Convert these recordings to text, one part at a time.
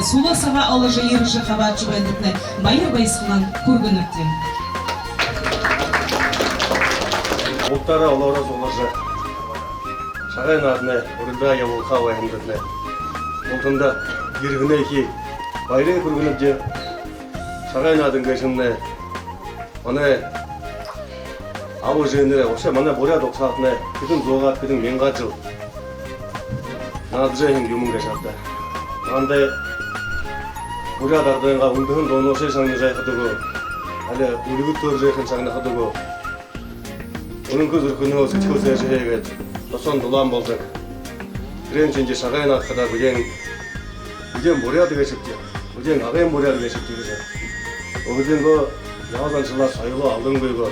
Сула саға алыжы еріші қабатшы бәндікні майыр байсылан көргін өттен. Бұлттары олары золажы. Шағайын адыны, ұрында яулқа вайымдырны. Бұлтында ергіне ке байрын көргін өтте. Шағайын адын кәшімні. Маны абы жиыны, ошы маны боряд оқсатыны. Күдің зоға, күдің менға жыл. Надыжайын юмын кәшапты. Маңдай боряд ардыңға ұндығын доны ошы шаңны жайқыдығы. Әлі үлігіт төр жайқын шаңны қыдығы. Onun gözü künü olsa çok seveceğe git. Son dolan bulduk. Krençince şakayın hakkında bugün buraya da geçipti. Bugün ağabeyin buraya da geçipti bize. O bugün bu yağızdan çılar sayılı aldın koygu.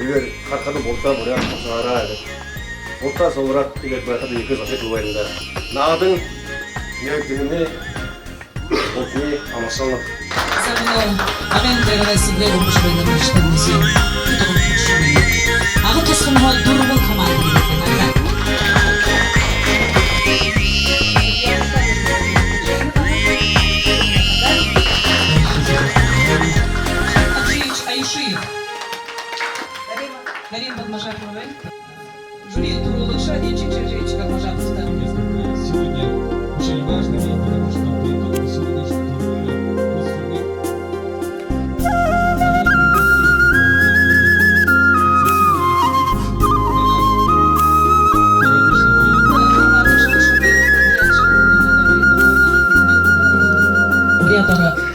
Eğer karkadı bolta buraya çıkara edip. Bolta sonra eğer bırakıda yıkız afet olayında. Nağdın niyetini boltini amaçlanıp. Sabino, ağabeyin derine sigler olmuş benim işlemimizi. Tutuğum tutuşumu. Ağı tosqunға durgun kamandı deyken. Андреевич Айшиев. Дарин Подмажаховой. Жюри Турулыша, Денчик Жечка Мажаховская. Сегодня очень важный день, потому что по итогу сегодняшнего турнира мы сумели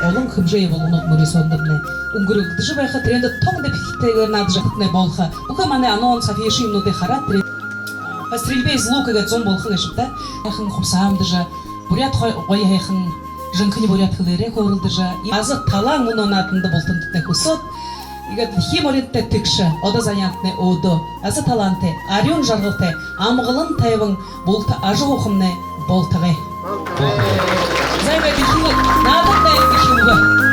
Олың хымжай болуны мөресондымны. Унгуру джибайха тренда тоңда пихтегер наджахтне болха. Бука мане анон София минуты харат трен. По стрельбе из лука гацон болха гашипта. Яхын хупсам джа. Бурят хой яхын жынкыни бурят хылере коврыл джа. Азы талаң мунон атында болтындытне кусот. Игат химоритте тикше, ода занятне одо. Азы таланте, арион жаргылте, амгылын тайвың болта ажы ухымне болтагы. Зайга бихилы, надырдай бихилы.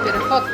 Переход.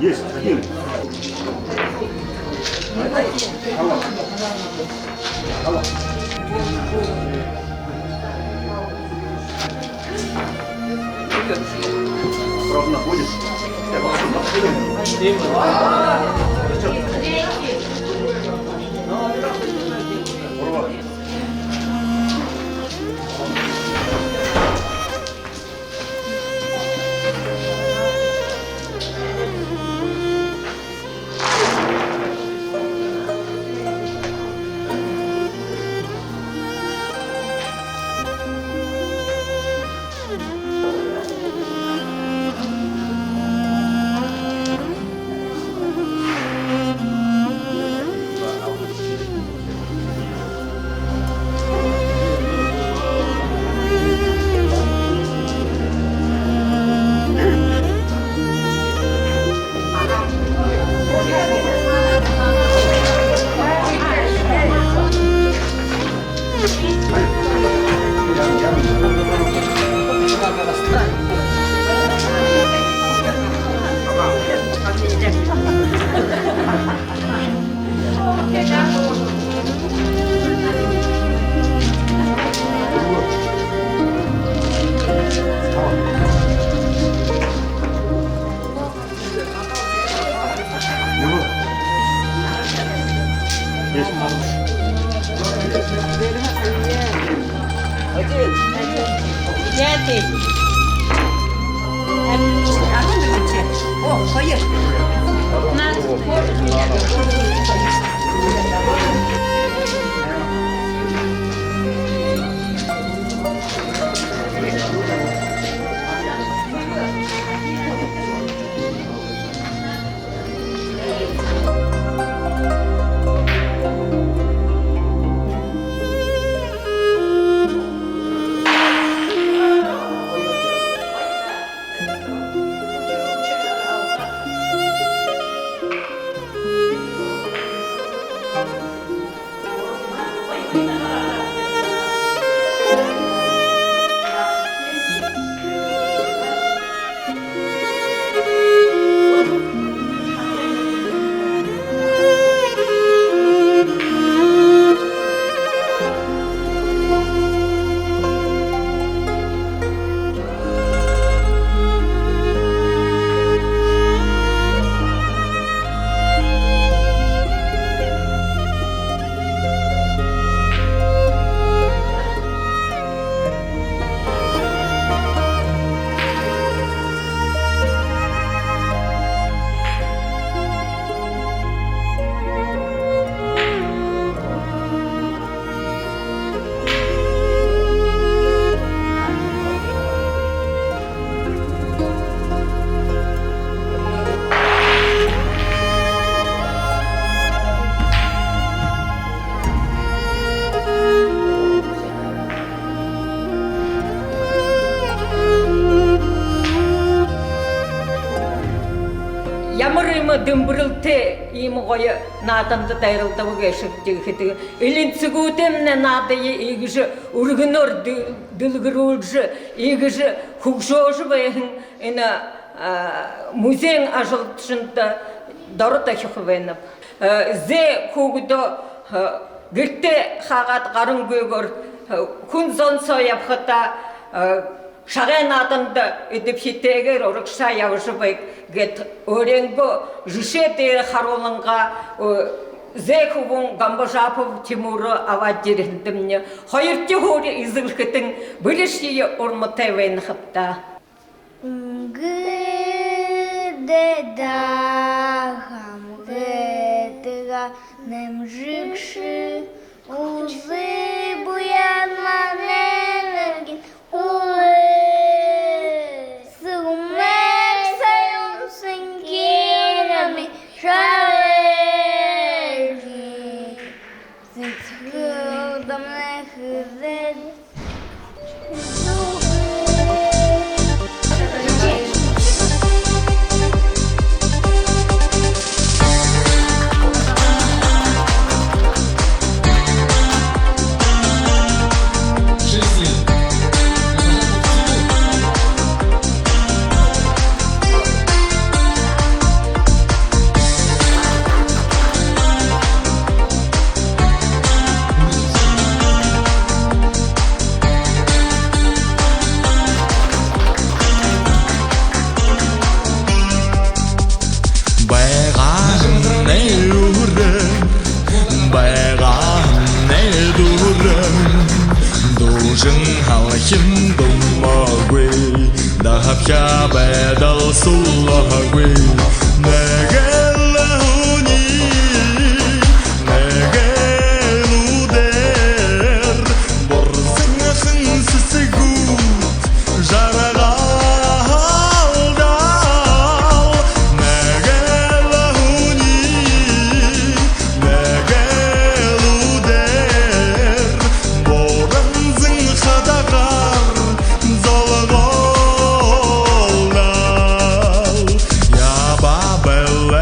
Есть, один. Правда, находишь? Я Пятый. О, hayır. Ямарыма дымбырылты им гойы натамды дайрылтабы кешіктегі хетігі. Илин цигутемне надайы егіжі ургынор дылгырулжы, егіжі хукшожы бәйін музейн ажылтшынды дорыта хюхвеніп. Зе хугудо гірте хағат ғарын көгір күн зон сояпхыта шағен атынды үдіп хитегер орықша яушы байк гет өренгі жүше дейір харолынға зе хубун Гамбажапов Тимуры ават деріндімне хайырте хори изылкетін біліші ормытай вейн хыпта. Гдедахам гдега немжикши узы буян маненергин сумек сайон сынкирами шарежи зыцкылдам нехызед Him dum magwe da hapya badal sulahwe negeluni negeluder borzing khnsisigut jaragal negeluni negeluder borzing khadaga Bella